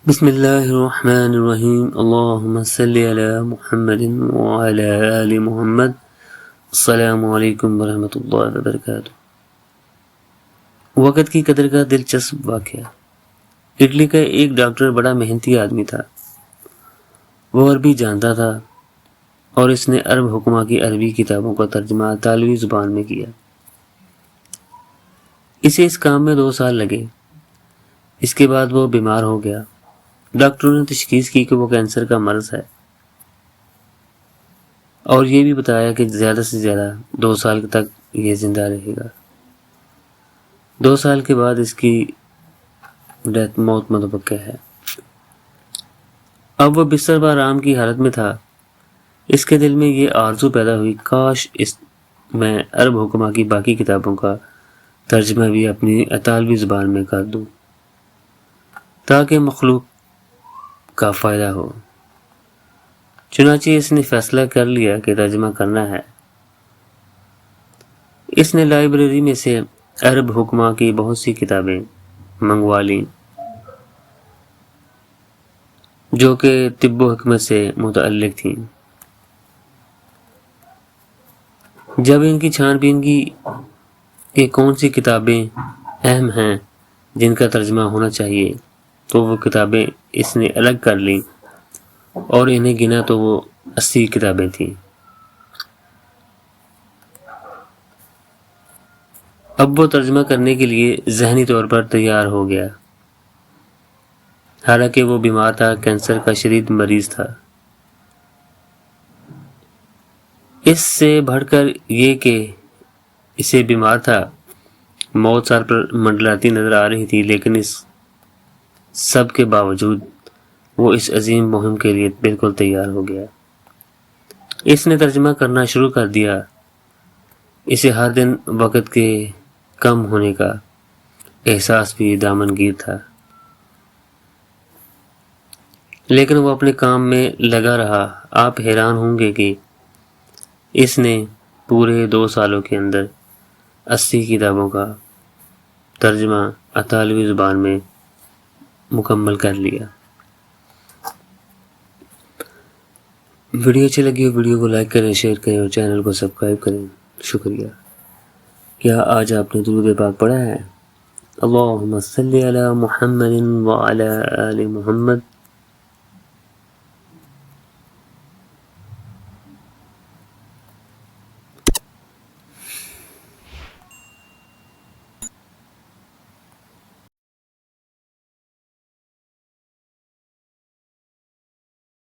بسم اللہ الرحمن الرحیم، اللہم صلی علی محمد وعلی آل محمد۔ السلام علیکم ورحمۃ اللہ وبرکاتہ۔ وقت کی قدر کا دلچسپ واقعہ۔ اٹلی کا ایک ڈاکٹر بڑا محنتی آدمی تھا۔ وہ عربی جانتا تھا اور اس نے عرب حکمہ کی عربی کتابوں کا ترجمہ اطالوی زبان میں کیا۔ اسے اس کام میں 2 سال لگے۔ اس کے بعد وہ بیمار ہو گیا۔ ڈاکٹروں نے تشخیص کی کہ وہ کینسر کا مرض ہے، اور یہ بھی بتایا کہ زیادہ سے زیادہ 2 سال تک یہ زندہ رہے گا۔ 2 سال کے بعد اس کی موت متوقع ہے۔ اب وہ بستر پر آرام کی حالت میں تھا۔ اس کے دل میں یہ آرزو پیدا ہوئی، کاش میں عرب حکمہ کی باقی کتابوں کا ترجمہ بھی اپنی اطالوی زبان میں کر دوں تاکہ مخلوق کا فائدہ ہو۔ چنانچہ اس نے فیصلہ کر لیا کہ ترجمہ کرنا ہے۔ اس نے لائبریری میں سے عرب حکمہ کی بہت سی کتابیں منگوا لیں جو کہ طب و حکمت سے متعلق تھیں۔ جب ان کی چھان بین کی کہ کون سی کتابیں اہم ہیں جن کا ترجمہ ہونا چاہیے، تو وہ کتابیں اس نے الگ کر لیں اور انہیں گنا تو وہ 80 کتابیں تھیں۔ اب وہ ترجمہ کرنے کے لیے ذہنی طور پر تیار ہو گیا، حالانکہ وہ بیمار تھا، کینسر کا شدید مریض تھا۔ اس سے بڑھ کر یہ کہ اسے بیمار تھا، موت سر پر منڈلاتی نظر آ رہی تھی، لیکن اس سب کے باوجود وہ اس عظیم مہم کے لیے بالکل تیار ہو گیا۔ اس نے ترجمہ کرنا شروع کر دیا۔ اسے ہر دن وقت کے کم ہونے کا احساس بھی دامنگیر تھا، لیکن وہ اپنے کام میں لگا رہا۔ آپ حیران ہوں گے کہ اس نے پورے 2 سالوں کے اندر 80 کتابوں کا ترجمہ اطالوی زبان میں مکمل کر لیا۔ ویڈیو اچھی لگی ہو ویڈیو کو لائک کریں، شیئر کریں اور چینل کو سبسکرائب کریں۔ شکریہ۔ کیا آج آپ نے درود پاک پڑھا ہے؟ اللہم صلی علی محمد وعلی آل محمد۔